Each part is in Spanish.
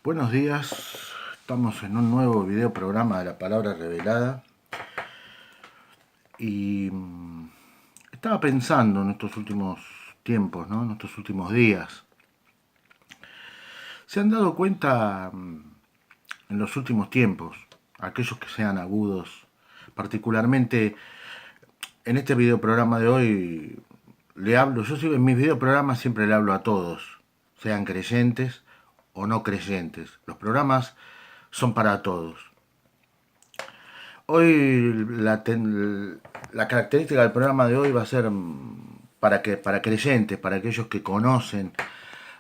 Buenos días, estamos en un nuevo video programa de la Palabra Revelada y estaba pensando en estos últimos tiempos, ¿no? En estos últimos días. ¿Se han dado cuenta en los últimos tiempos, aquellos que sean agudos, particularmente en este video programa de hoy, en mis videoprogramas siempre le hablo a todos, sean creyentes o no creyentes. Los programas son para todos. Hoy la característica del programa de hoy va a ser para creyentes, para aquellos que conocen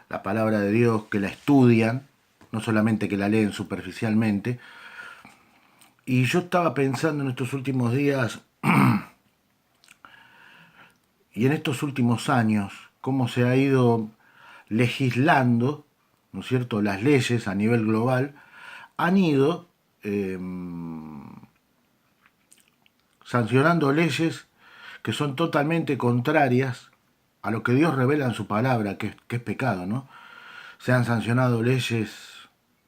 la palabra de Dios, que la estudian, no solamente que la leen superficialmente. Y yo estaba pensando en estos últimos días y en estos últimos años cómo se ha ido legislando, ¿no es cierto? Las leyes a nivel global han ido sancionando leyes que son totalmente contrarias a lo que Dios revela en su palabra, que es pecado, ¿no? Se han sancionado leyes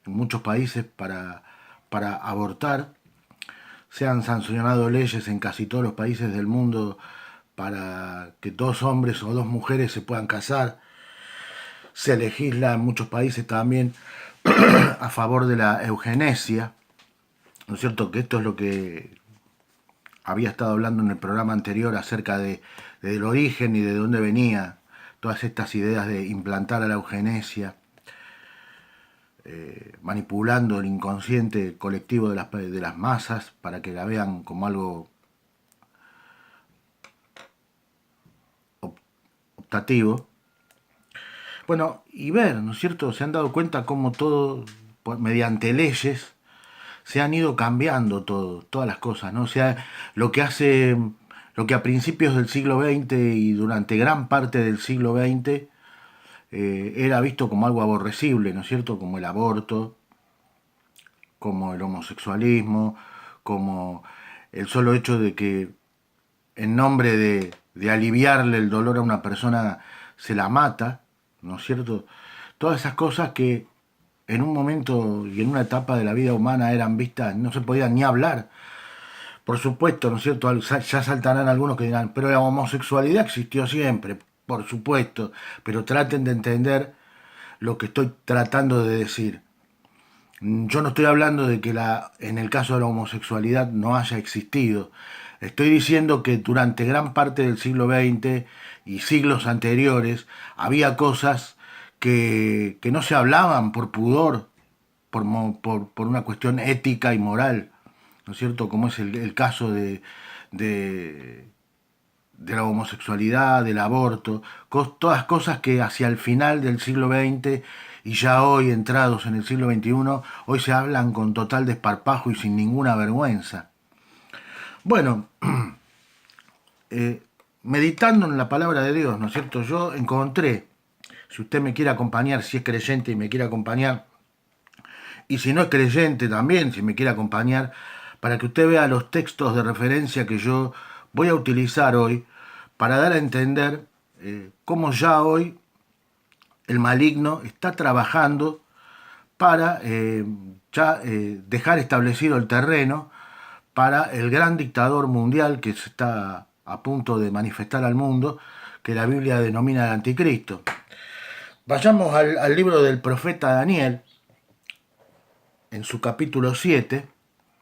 en muchos países para abortar, se han sancionado leyes en casi todos los países del mundo para que dos hombres o dos mujeres se puedan casar, se legisla en muchos países también a favor de la eugenesia, ¿no es cierto? Que esto es lo que había estado hablando en el programa anterior acerca del origen y de dónde venía todas estas ideas de implantar a la eugenesia, manipulando el inconsciente colectivo de las masas para que la vean como algo optativo. Bueno, y ver, ¿no es cierto? Se han dado cuenta cómo todo, mediante leyes, se han ido cambiando todas las cosas, ¿no? O sea, lo que a principios del siglo XX y durante gran parte del siglo XX era visto como algo aborrecible, ¿no es cierto? Como el aborto, como el homosexualismo, como el solo hecho de que en nombre de aliviarle el dolor a una persona se la mata, ¿no es cierto? Todas esas cosas que en un momento y en una etapa de la vida humana eran vistas, no se podían ni hablar. Por supuesto, ¿no es cierto? Ya saltarán algunos que dirán, pero la homosexualidad existió siempre, por supuesto, pero traten de entender lo que estoy tratando de decir. Yo no estoy hablando de que en el caso de la homosexualidad no haya existido. Estoy diciendo que durante gran parte del siglo XX y siglos anteriores había cosas que no se hablaban por pudor, por una cuestión ética y moral, ¿no es cierto? Como es el caso de, de la homosexualidad, del aborto, todas cosas que hacia el final del siglo XX y ya hoy, entrados en el siglo XXI, hoy se hablan con total desparpajo y sin ninguna vergüenza. Bueno, meditando en la palabra de Dios, ¿no es cierto? Yo encontré, si usted me quiere acompañar, si es creyente y me quiere acompañar, y si no es creyente también, si me quiere acompañar, para que usted vea los textos de referencia que yo voy a utilizar hoy para dar a entender cómo ya hoy el maligno está trabajando para dejar establecido el terreno para el gran dictador mundial que se está a punto de manifestar al mundo, que la Biblia denomina el anticristo. Vayamos al libro del profeta Daniel, en su capítulo 7,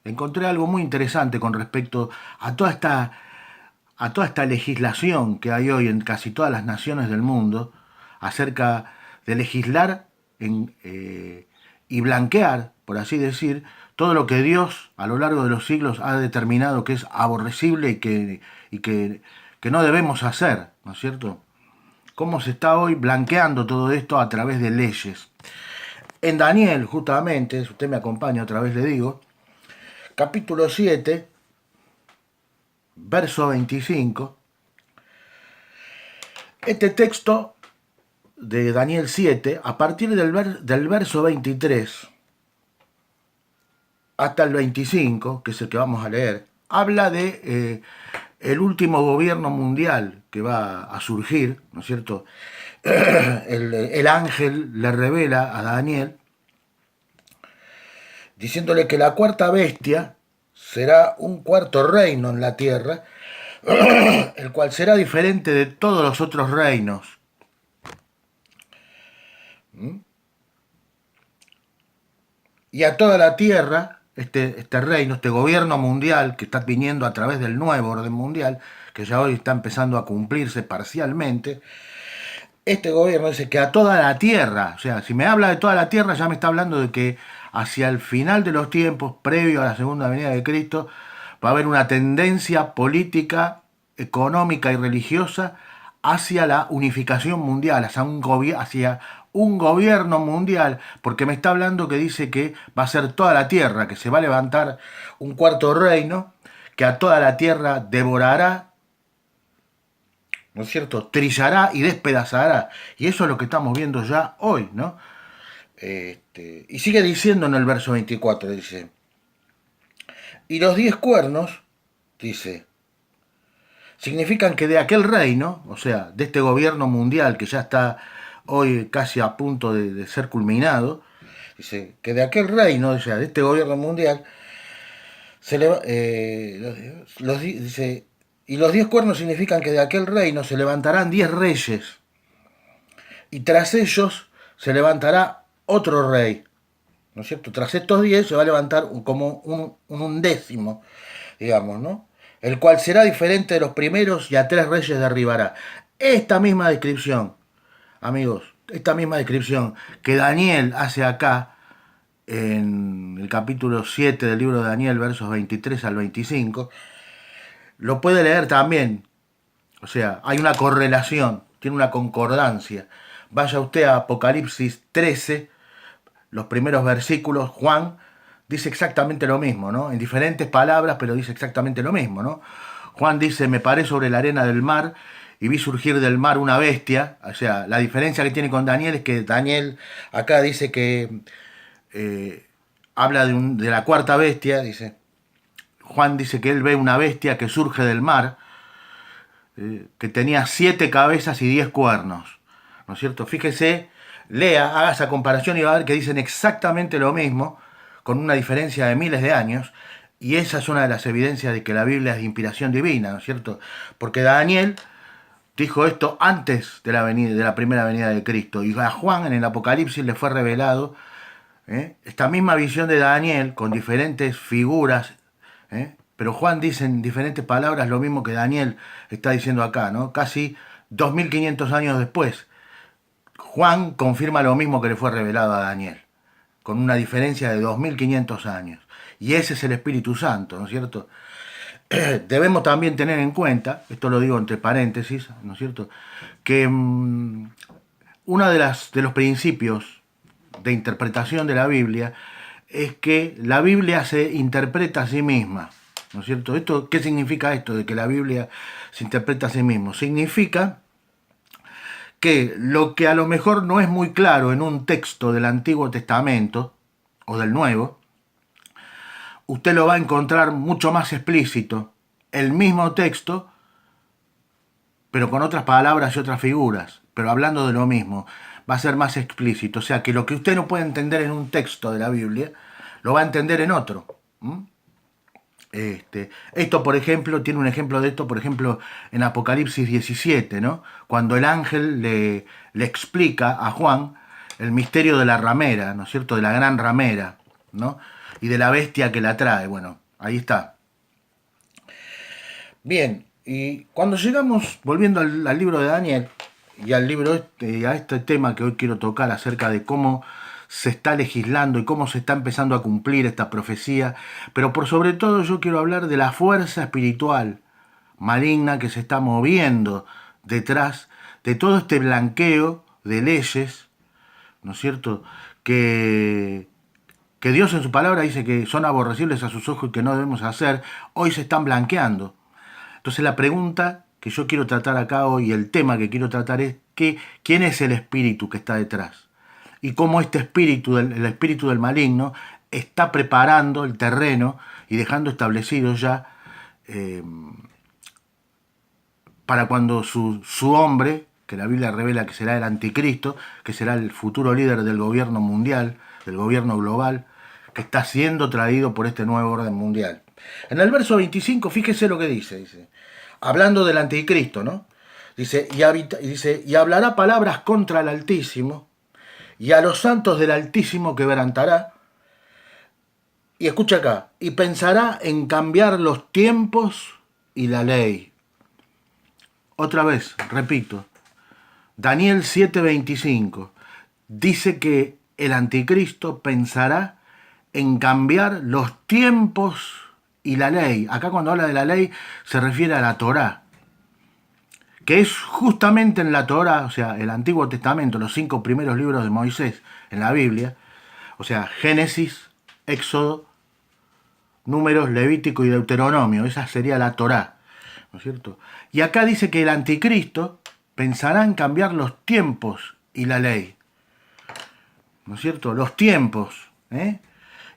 encontré algo muy interesante con respecto a toda esta legislación que hay hoy en casi todas las naciones del mundo acerca de legislar y blanquear, por así decir, todo lo que Dios a lo largo de los siglos ha determinado que es aborrecible y que no debemos hacer, ¿no es cierto? Cómo se está hoy blanqueando todo esto a través de leyes. En Daniel, justamente, si usted me acompaña otra vez le digo, capítulo 7, verso 25, este texto de Daniel 7, a partir del verso 23 hasta el 25, que es el que vamos a leer, habla de el último gobierno mundial que va a surgir, ¿no es cierto? El ángel le revela a Daniel diciéndole que la cuarta bestia será un cuarto reino en la tierra, el cual será diferente de todos los otros reinos. Y a toda la tierra, este reino, este gobierno mundial que está viniendo a través del nuevo orden mundial, que ya hoy está empezando a cumplirse parcialmente, este gobierno dice que a toda la tierra, o sea, si me habla de toda la tierra, ya me está hablando de que hacia el final de los tiempos, previo a la segunda venida de Cristo, va a haber una tendencia política, económica y religiosa hacia la unificación mundial, hacia un gobierno mundial, porque me está hablando que dice que va a ser toda la tierra, que se va a levantar un cuarto reino, que a toda la tierra devorará, ¿no es cierto? Trillará y despedazará. Y eso es lo que estamos viendo ya hoy, ¿no? Y sigue diciendo en el verso 24, dice, y los 10 cuernos, dice, significan que de aquel reino, o sea, de este gobierno mundial que ya está hoy casi a punto de ser culminado, dice, que de aquel reino, o sea, de este gobierno mundial, se le, dice, y los 10 cuernos significan que de aquel reino se levantarán 10 reyes, y tras ellos se levantará otro rey, ¿no es cierto? Tras estos 10 se va a levantar como un undécimo, digamos, ¿no? El cual será diferente de los primeros y a 3 reyes derribará. Esta misma descripción, amigos, esta misma descripción que Daniel hace acá en el capítulo 7 del libro de Daniel, versos 23 al 25, lo puede leer también. O sea, hay una correlación, tiene una concordancia. Vaya usted a Apocalipsis 13, los primeros versículos, Juan dice exactamente lo mismo, ¿no? En diferentes palabras, pero dice exactamente lo mismo, ¿no? Juan dice, me paré sobre la arena del mar y vi surgir del mar una bestia. O sea, la diferencia que tiene con Daniel es que Daniel acá dice que habla de la cuarta bestia, dice. Juan dice que él ve una bestia que surge del mar, que tenía 7 cabezas y 10 cuernos, ¿no es cierto? Fíjese, lea, haga esa comparación y va a ver que dicen exactamente lo mismo, con una diferencia de miles de años, y esa es una de las evidencias de que la Biblia es de inspiración divina, ¿no es cierto? Porque Daniel dijo esto antes de la primera venida de Cristo, y a Juan en el Apocalipsis le fue revelado esta misma visión de Daniel con diferentes figuras, pero Juan dice en diferentes palabras lo mismo que Daniel está diciendo acá, ¿no? Casi 2500 años después, Juan confirma lo mismo que le fue revelado a Daniel, con una diferencia de 2500 años. Y ese es el Espíritu Santo, ¿no es cierto? Debemos también tener en cuenta, esto lo digo entre paréntesis, ¿no es cierto?, que uno de los principios de interpretación de la Biblia es que la Biblia se interpreta a sí misma, ¿no es cierto? ¿Qué significa esto de que la Biblia se interpreta a sí misma? Significa que lo que a lo mejor no es muy claro en un texto del Antiguo Testamento o del Nuevo, usted lo va a encontrar mucho más explícito, el mismo texto, pero con otras palabras y otras figuras, pero hablando de lo mismo, va a ser más explícito. O sea, que lo que usted no puede entender en un texto de la Biblia, lo va a entender en otro. Esto, por ejemplo, tiene un ejemplo de esto, por ejemplo, en Apocalipsis 17, ¿no? Cuando el ángel le explica a Juan el misterio de la ramera, ¿no es cierto? De la gran ramera, ¿no? Y de la bestia que la trae. Bueno, ahí está. Bien, y cuando llegamos, volviendo al libro de Daniel, y al libro a este tema que hoy quiero tocar acerca de cómo se está legislando y cómo se está empezando a cumplir esta profecía, pero por sobre todo yo quiero hablar de la fuerza espiritual maligna que se está moviendo detrás de todo este blanqueo de leyes, ¿no es cierto?, que Dios en su palabra dice que son aborrecibles a sus ojos y que no debemos hacer, hoy se están blanqueando. Entonces la pregunta que yo quiero tratar acá hoy, el tema que quiero tratar es ¿quién es el espíritu que está detrás? Y cómo este espíritu, el espíritu del maligno, está preparando el terreno y dejando establecido ya para cuando su hombre, que la Biblia revela que será el anticristo, que será el futuro líder del gobierno mundial, del gobierno global, que está siendo traído por este nuevo orden mundial. En el verso 25, fíjese lo que dice, hablando del anticristo, ¿no? Dice, y hablará palabras contra el Altísimo, y a los santos del Altísimo quebrantará, y escucha acá, y pensará en cambiar los tiempos y la ley. Otra vez, repito, Daniel 7:25 dice que el anticristo pensará en cambiar los tiempos y la ley. Acá cuando habla de la ley se refiere a la Torá, que es justamente en la Torá, o sea, el Antiguo Testamento, los 5 primeros libros de Moisés en la Biblia, o sea, Génesis, Éxodo, Números, Levítico y Deuteronomio, esa sería la Torá, ¿no es cierto? Y acá dice que el anticristo pensará en cambiar los tiempos y la ley, ¿no es cierto? Los tiempos, ¿eh?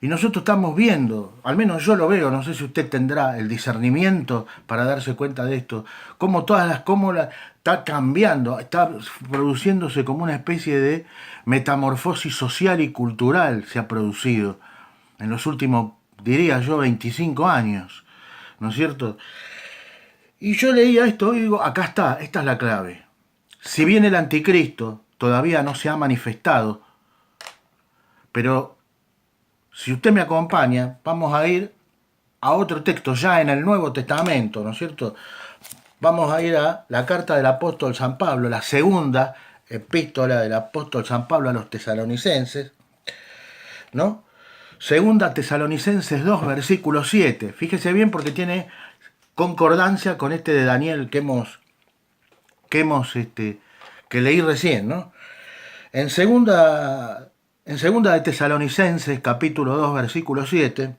Y nosotros estamos viendo, al menos yo lo veo, no sé si usted tendrá el discernimiento para darse cuenta de esto, cómo está cambiando, está produciéndose como una especie de metamorfosis social y cultural se ha producido en los últimos, diría yo, 25 años, ¿no es cierto? Y yo leía esto y digo, acá está, esta es la clave. Si bien el anticristo todavía no se ha manifestado, pero si usted me acompaña, vamos a ir a otro texto ya en el Nuevo Testamento, ¿no es cierto? Vamos a ir a la carta del apóstol San Pablo, la segunda epístola del apóstol San Pablo a los tesalonicenses, ¿no? Segunda Tesalonicenses 2, versículo 7. Fíjese bien porque tiene concordancia con este de Daniel que leí recién, ¿no? En segunda de Tesalonicenses, capítulo 2, versículo 7,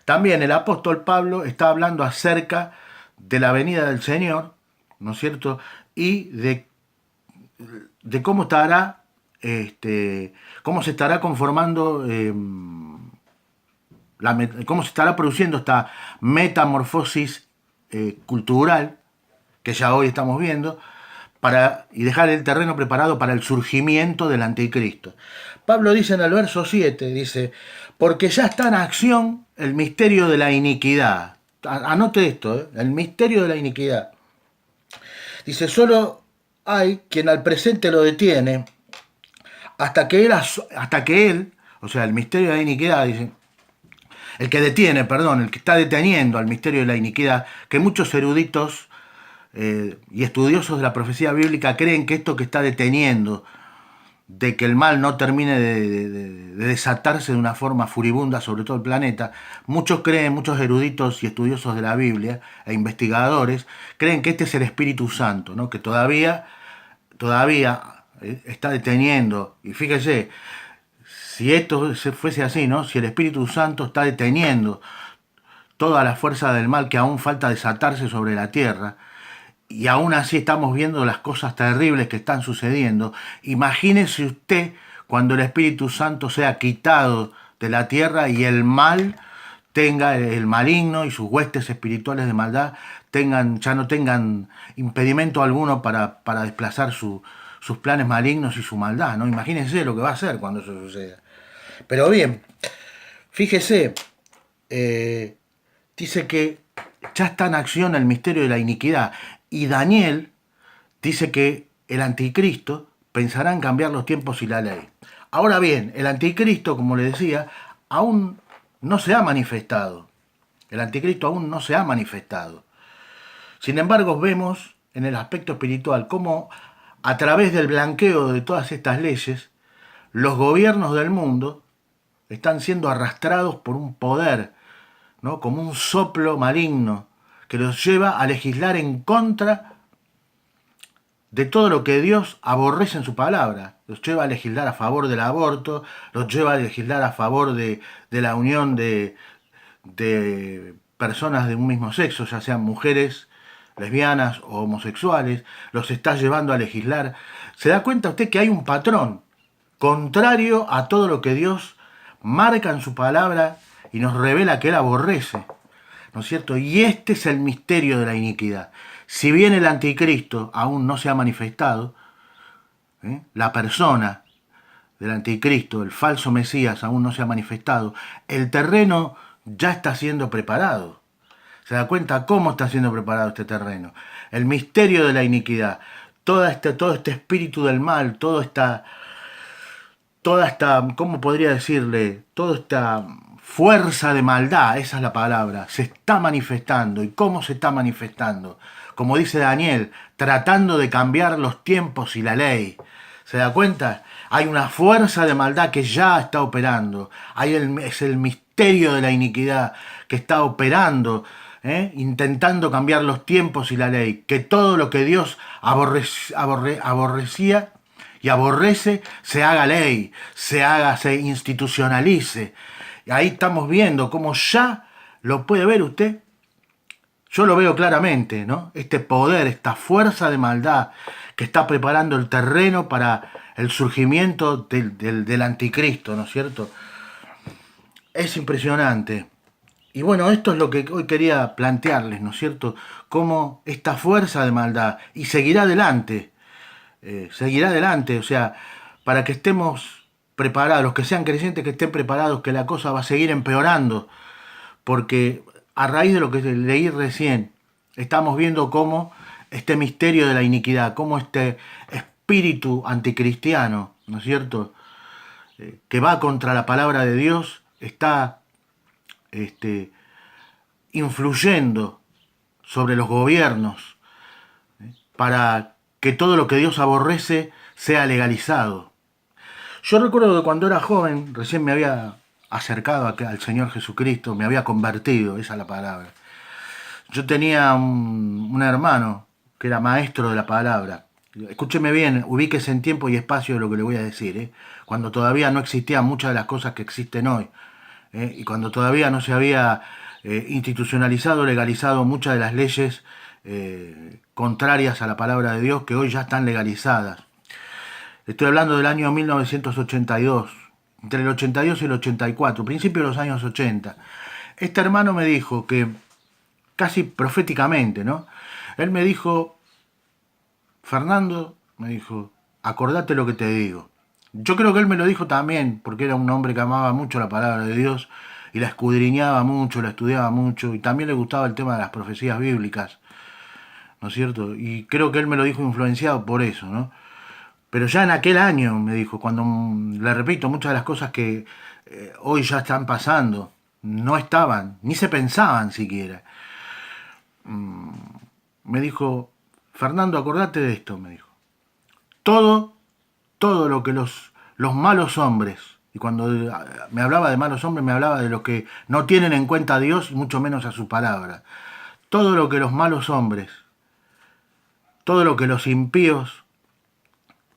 también el apóstol Pablo está hablando acerca de la venida del Señor, ¿no es cierto? Y de cómo estará, cómo se estará conformando, cómo se estará produciendo esta metamorfosis cultural que ya hoy estamos viendo, y dejar el terreno preparado para el surgimiento del anticristo. Pablo dice en el verso 7, dice, porque ya está en acción el misterio de la iniquidad. Anote esto, el misterio de la iniquidad. Dice, solo hay quien al presente lo detiene hasta que él, o sea, el misterio de la iniquidad, dice, el que está deteniendo al misterio de la iniquidad, que muchos eruditos y estudiosos de la profecía bíblica creen que esto que está deteniendo de que el mal no termine de desatarse de una forma furibunda sobre todo el planeta, muchos eruditos y estudiosos de la Biblia e investigadores creen que este es el Espíritu Santo, ¿no? Que todavía está deteniendo. Y fíjese, si esto fuese así, ¿no? Si el Espíritu Santo está deteniendo toda la fuerza del mal que aún falta desatarse sobre la tierra, y aún así estamos viendo las cosas terribles que están sucediendo, imagínese usted cuando el Espíritu Santo sea quitado de la tierra y el maligno y sus huestes espirituales de maldad ya no tengan impedimento alguno para desplazar sus planes malignos y su maldad, ¿no? Imagínense lo que va a hacer cuando eso suceda. Pero bien, fíjese, dice que ya está en acción el misterio de la iniquidad. Y Daniel dice que el anticristo pensará en cambiar los tiempos y la ley. Ahora bien, el anticristo, como le decía, aún no se ha manifestado. El anticristo aún no se ha manifestado. Sin embargo, vemos en el aspecto espiritual cómo a través del blanqueo de todas estas leyes, los gobiernos del mundo están siendo arrastrados por un poder, ¿no? Como un soplo maligno que los lleva a legislar en contra de todo lo que Dios aborrece en su palabra. Los lleva a legislar a favor del aborto, los lleva a legislar a favor de la unión de personas de un mismo sexo, ya sean mujeres, lesbianas o homosexuales, los está llevando a legislar. ¿Se da cuenta usted que hay un patrón contrario a todo lo que Dios marca en su palabra y nos revela que Él aborrece? ¿No es cierto? Y este es el misterio de la iniquidad. Si bien el anticristo aún no se ha manifestado, la persona del anticristo, el falso Mesías, aún no se ha manifestado, el terreno ya está siendo preparado. ¿Se da cuenta cómo está siendo preparado este terreno? El misterio de la iniquidad, todo este espíritu del mal, toda esta, ¿cómo podría decirle? Toda esta fuerza de maldad, esa es la palabra, se está manifestando. ¿Y cómo se está manifestando? Como dice Daniel, tratando de cambiar los tiempos y la ley. ¿Se da cuenta? Hay una fuerza de maldad que ya está operando. Es el misterio de la iniquidad que está operando, intentando cambiar los tiempos y la ley. Que todo lo que Dios aborrecía y aborrece, se haga ley, se institucionalice. Y ahí estamos viendo cómo ya lo puede ver usted. Yo lo veo claramente, ¿no? Este poder, esta fuerza de maldad que está preparando el terreno para el surgimiento del anticristo, ¿no es cierto? Es impresionante. Y bueno, esto es lo que hoy quería plantearles, ¿no es cierto? Cómo esta fuerza de maldad, y seguirá adelante, o sea, para que estemos preparados, los que sean creyentes que estén preparados, que la cosa va a seguir empeorando, porque a raíz de lo que leí recién, estamos viendo cómo este misterio de la iniquidad, cómo este espíritu anticristiano, ¿no es cierto?, que va contra la palabra de Dios, está influyendo sobre los gobiernos para que todo lo que Dios aborrece sea legalizado. Yo recuerdo que cuando era joven, recién me había acercado al Señor Jesucristo, me había convertido, esa es la palabra. Yo tenía un hermano que era maestro de la palabra. Escúcheme bien, ubíquese en tiempo y espacio de lo que le voy a decir, cuando todavía no existían muchas de las cosas que existen hoy, y cuando todavía no se había institucionalizado, legalizado muchas de las leyes contrarias a la palabra de Dios que hoy ya están legalizadas. Estoy hablando del año 1982, entre el 82 y el 84, principio de los años 80. Este hermano me dijo que, casi proféticamente, ¿no? Él me dijo, Fernando, me dijo, acordate lo que te digo. Yo creo que él me lo dijo también, porque era un hombre que amaba mucho la palabra de Dios y la escudriñaba mucho, la estudiaba mucho, y también le gustaba el tema de las profecías bíblicas, ¿no es cierto? Y creo que él me lo dijo influenciado por eso, ¿no? Pero ya en aquel año, me dijo, cuando, le repito, muchas de las cosas que hoy ya están pasando, no estaban, ni se pensaban siquiera. Me dijo, Fernando, acordate de esto, me dijo. Todo lo que los malos hombres, y cuando me hablaba de malos hombres, me hablaba de los que no tienen en cuenta a Dios, y mucho menos a su palabra. Todo lo que los malos hombres, todo lo que los impíos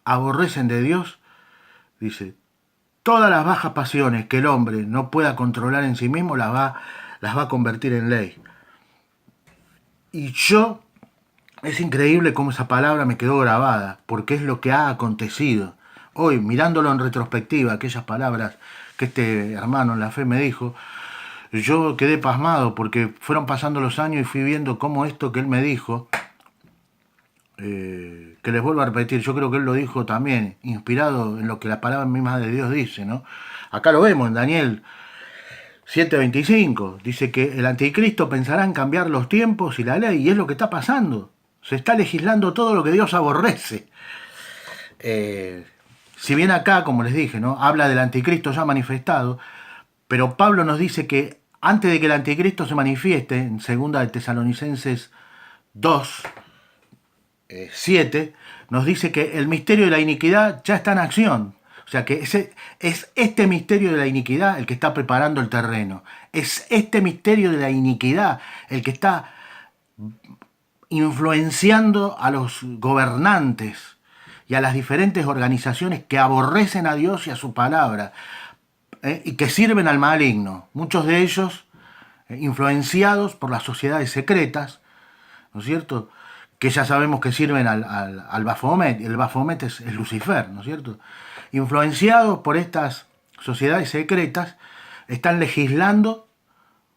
aborrecen de Dios, dice, todas las bajas pasiones que el hombre no pueda controlar en sí mismo las va a convertir en ley. Y es increíble cómo esa palabra me quedó grabada, porque es lo que ha acontecido. Hoy, mirándolo en retrospectiva, aquellas palabras que este hermano en la fe me dijo, yo quedé pasmado porque fueron pasando los años y fui viendo cómo esto que él me dijo, que les vuelvo a repetir, yo creo que él lo dijo también, inspirado en lo que la palabra misma de Dios dice, ¿no? Acá lo vemos en Daniel 7:25, dice que el anticristo pensará en cambiar los tiempos y la ley, y es lo que está pasando. Se está legislando todo lo que Dios aborrece. Si bien acá, como les dije, ¿no?, habla del anticristo ya manifestado, pero Pablo nos dice que antes de que el anticristo se manifieste, en 2 de Tesalonicenses 2, 7, nos dice que el misterio de la iniquidad ya está en acción. O sea que es este misterio de la iniquidad el que está preparando el terreno. Es este misterio de la iniquidad el que está influenciando a los gobernantes y a las diferentes organizaciones que aborrecen a Dios y a su palabra, y que sirven al maligno. Muchos de ellos influenciados por las sociedades secretas, ¿no es cierto?, que ya sabemos que sirven al Baphomet, y el Baphomet es Lucifer, ¿no es cierto? Influenciados por estas sociedades secretas, están legislando,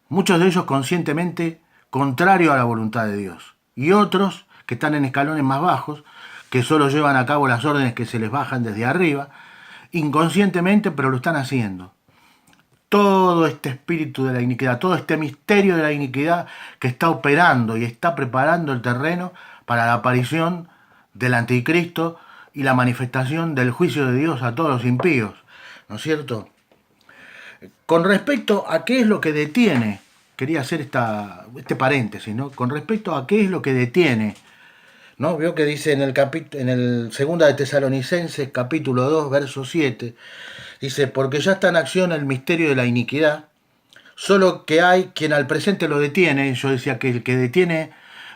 muchos de ellos conscientemente, contrario a la voluntad de Dios. Y otros, que están en escalones más bajos, que solo llevan a cabo las órdenes que se les bajan desde arriba, inconscientemente, pero lo están haciendo. Todo este espíritu de la iniquidad, todo este misterio de la iniquidad que está operando y está preparando el terreno para la aparición del anticristo y la manifestación del juicio de Dios a todos los impíos, ¿no es cierto? Con respecto a qué es lo que detiene, quería hacer este paréntesis, ¿no? Con respecto a qué es lo que detiene, ¿no? Veo que dice en el segunda de Tesalonicenses, capítulo 2, verso 7, dice, porque ya está en acción el misterio de la iniquidad, solo que hay quien al presente lo detiene. Yo decía que el que detiene,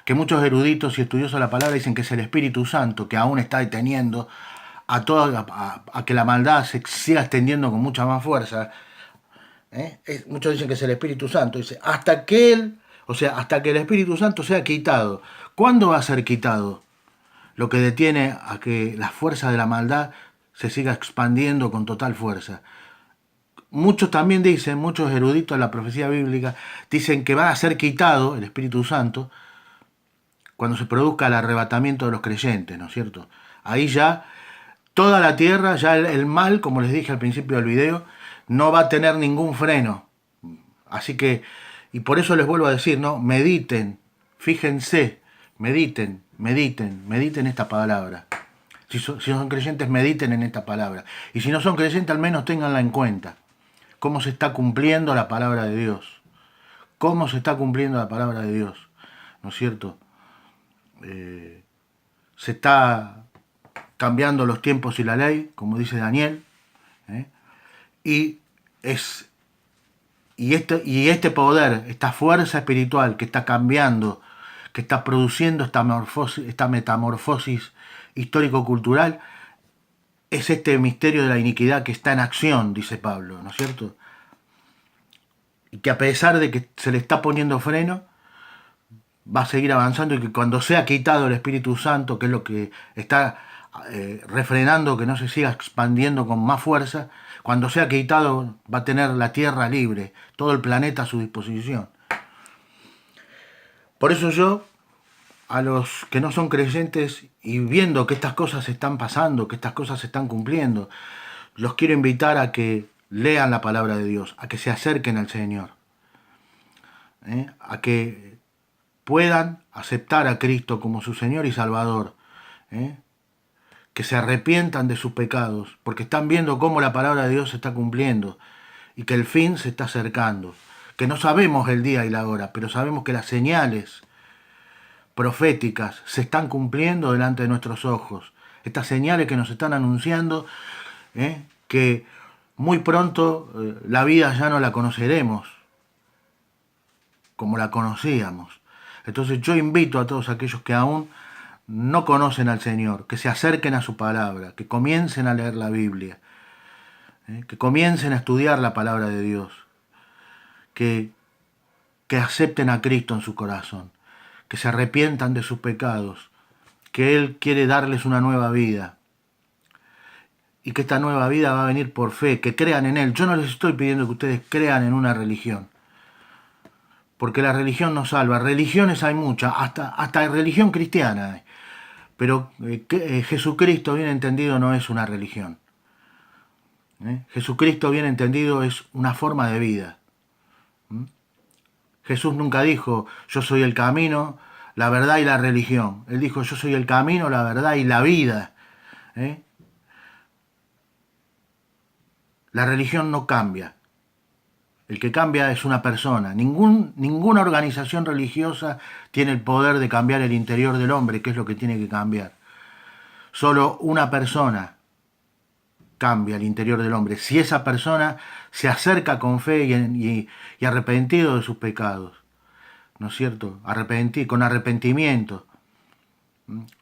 que muchos eruditos y estudiosos de la palabra dicen que es el Espíritu Santo, que aún está deteniendo a que la maldad se siga extendiendo con mucha más fuerza. Muchos dicen que es el Espíritu Santo. Dice, hasta que hasta que el Espíritu Santo sea quitado. ¿Cuándo va a ser quitado? Lo que detiene a que la fuerza de la maldad se siga expandiendo con total fuerza. Muchos también dicen, muchos eruditos de la profecía bíblica, dicen que va a ser quitado el Espíritu Santo cuando se produzca el arrebatamiento de los creyentes, ¿no es cierto? Ahí ya toda la tierra, ya el mal, como les dije al principio del video, no va a tener ningún freno. Así que, y por eso les vuelvo a decir, ¿no? Mediten, fíjense, mediten esta palabra. Si son creyentes, mediten en esta palabra. Y si no son creyentes, al menos ténganla en cuenta. Cómo se está cumpliendo la palabra de Dios. Cómo se está cumpliendo la palabra de Dios. ¿No es cierto? Se está cambiando los tiempos y la ley, como dice Daniel. Y este poder, esta fuerza espiritual que está cambiando, que está produciendo esta metamorfosis histórico-cultural, es este misterio de la iniquidad que está en acción, dice Pablo, ¿no es cierto? Y que a pesar de que se le está poniendo freno, va a seguir avanzando y que cuando sea quitado el Espíritu Santo, que es lo que está refrenando que no se siga expandiendo con más fuerza, cuando sea quitado va a tener la tierra libre, todo el planeta a su disposición. Por eso yo, a los que no son creyentes y viendo que estas cosas están pasando, que estas cosas se están cumpliendo, los quiero invitar a que lean la palabra de Dios, a que se acerquen al Señor, a que puedan aceptar a Cristo como su Señor y Salvador, que se arrepientan de sus pecados, porque están viendo cómo la palabra de Dios se está cumpliendo y que el fin se está acercando, que no sabemos el día y la hora, pero sabemos que las señales proféticas se están cumpliendo delante de nuestros ojos, estas señales que nos están anunciando que muy pronto la vida ya no la conoceremos como la conocíamos. Entonces yo invito a todos aquellos que aún no conocen al Señor, que se acerquen a su palabra, que comiencen a leer la Biblia, que comiencen a estudiar la palabra de Dios, que acepten a Cristo en su corazón, que se arrepientan de sus pecados, que Él quiere darles una nueva vida y que esta nueva vida va a venir por fe, que crean en Él. Yo no les estoy pidiendo que ustedes crean en una religión, porque la religión no salva. Religiones hay muchas, hasta religión cristiana hay. Pero Jesucristo bien entendido no es una religión. Jesucristo bien entendido es una forma de vida. Jesús nunca dijo, yo soy el camino, la verdad y la religión. Él dijo, yo soy el camino, la verdad y la vida. La religión no cambia. El que cambia es una persona. Ninguna organización religiosa tiene el poder de cambiar el interior del hombre, que es lo que tiene que cambiar. Solo una persona cambia el interior del hombre. Si esa persona se acerca con fe y arrepentido de sus pecados, ¿no es cierto? Con arrepentimiento.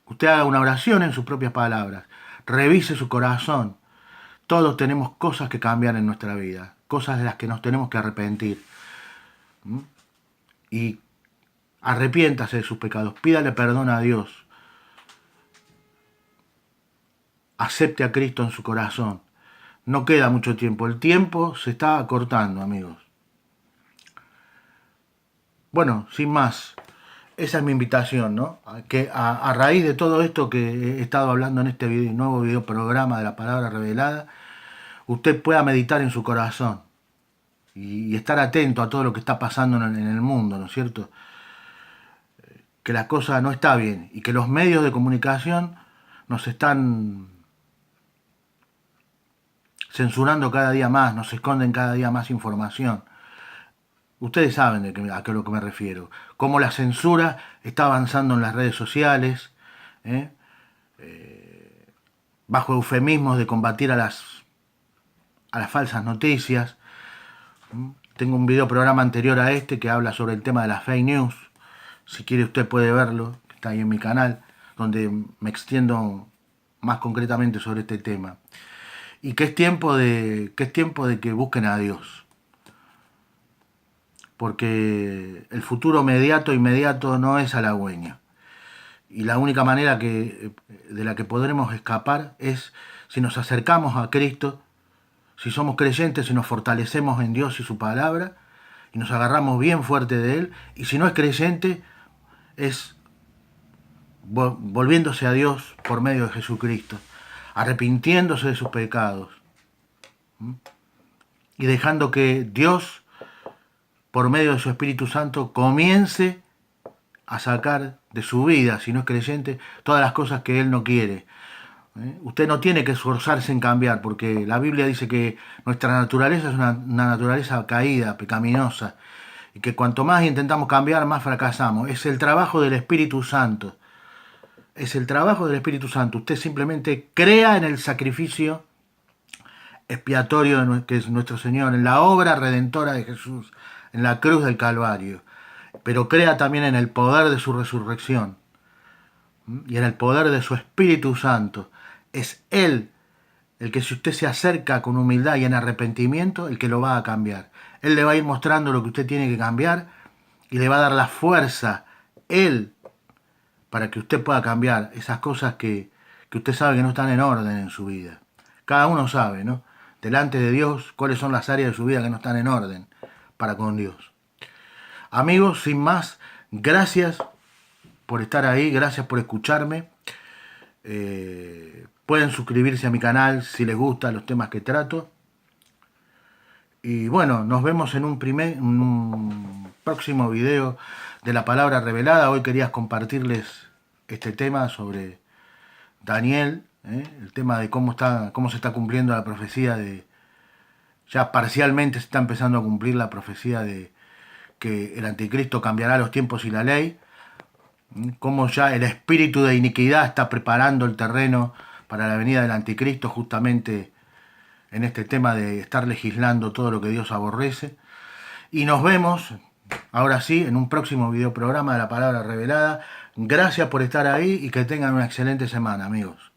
Usted haga una oración en sus propias palabras. Revise su corazón. Todos tenemos cosas que cambiar en nuestra vida, cosas de las que nos tenemos que arrepentir. Y arrepiéntase de sus pecados, pídale perdón a Dios. Acepte a Cristo en su corazón. No queda mucho tiempo, el tiempo se está acortando, amigos. Bueno, sin más, esa es mi invitación, ¿no? Que a raíz de todo esto que he estado hablando en este nuevo video programa de la palabra revelada, usted pueda meditar en su corazón y estar atento a todo lo que está pasando en el mundo, ¿no es cierto? Que la cosa no está bien y que los medios de comunicación nos están censurando cada día más, nos esconden cada día más información. Ustedes saben a qué es lo que me refiero. Cómo la censura está avanzando en las redes sociales, ¿eh? Bajo eufemismos de combatir a las falsas noticias. Tengo un video programa anterior a este que habla sobre el tema de las fake news. Si quiere usted puede verlo, está ahí en mi canal, donde me extiendo más concretamente sobre este tema. Y que es tiempo de que busquen a Dios. Porque el futuro inmediato no es halagüeño. Y la única manera de la que podremos escapar es si nos acercamos a Cristo, si somos creyentes, si nos fortalecemos en Dios y su palabra, y nos agarramos bien fuerte de Él, y si no es creyente, es volviéndose a Dios por medio de Jesucristo, arrepintiéndose de sus pecados, y dejando que Dios, por medio de su Espíritu Santo, comience a sacar de su vida, si no es creyente, todas las cosas que Él no quiere. Usted no tiene que esforzarse en cambiar, porque la Biblia dice que nuestra naturaleza es una naturaleza caída, pecaminosa, y que cuanto más intentamos cambiar, más fracasamos. Es el trabajo del Espíritu Santo. Es el trabajo del Espíritu Santo. Usted simplemente crea en el sacrificio expiatorio que es nuestro Señor, en la obra redentora de Jesús, en la cruz del Calvario. Pero crea también en el poder de su resurrección y en el poder de su Espíritu Santo. Es Él el que, si usted se acerca con humildad y en arrepentimiento, el que lo va a cambiar. Él le va a ir mostrando lo que usted tiene que cambiar y le va a dar la fuerza, Él, para que usted pueda cambiar esas cosas que usted sabe que no están en orden en su vida. Cada uno sabe, ¿no? Delante de Dios, cuáles son las áreas de su vida que no están en orden para con Dios. Amigos, sin más, gracias por estar ahí, gracias por escucharme. Pueden suscribirse a mi canal si les gustan los temas que trato. Y bueno, nos vemos en un próximo video de la palabra revelada. Hoy quería compartirles este tema sobre Daniel, el tema de cómo se está cumpliendo la profecía ya parcialmente se está empezando a cumplir la profecía de que el anticristo cambiará los tiempos y la ley, cómo ya el espíritu de iniquidad está preparando el terreno para la venida del anticristo, justamente en este tema de estar legislando todo lo que Dios aborrece. Y nos vemos, ahora sí, en un próximo video programa de la palabra revelada. Gracias por estar ahí y que tengan una excelente semana, amigos.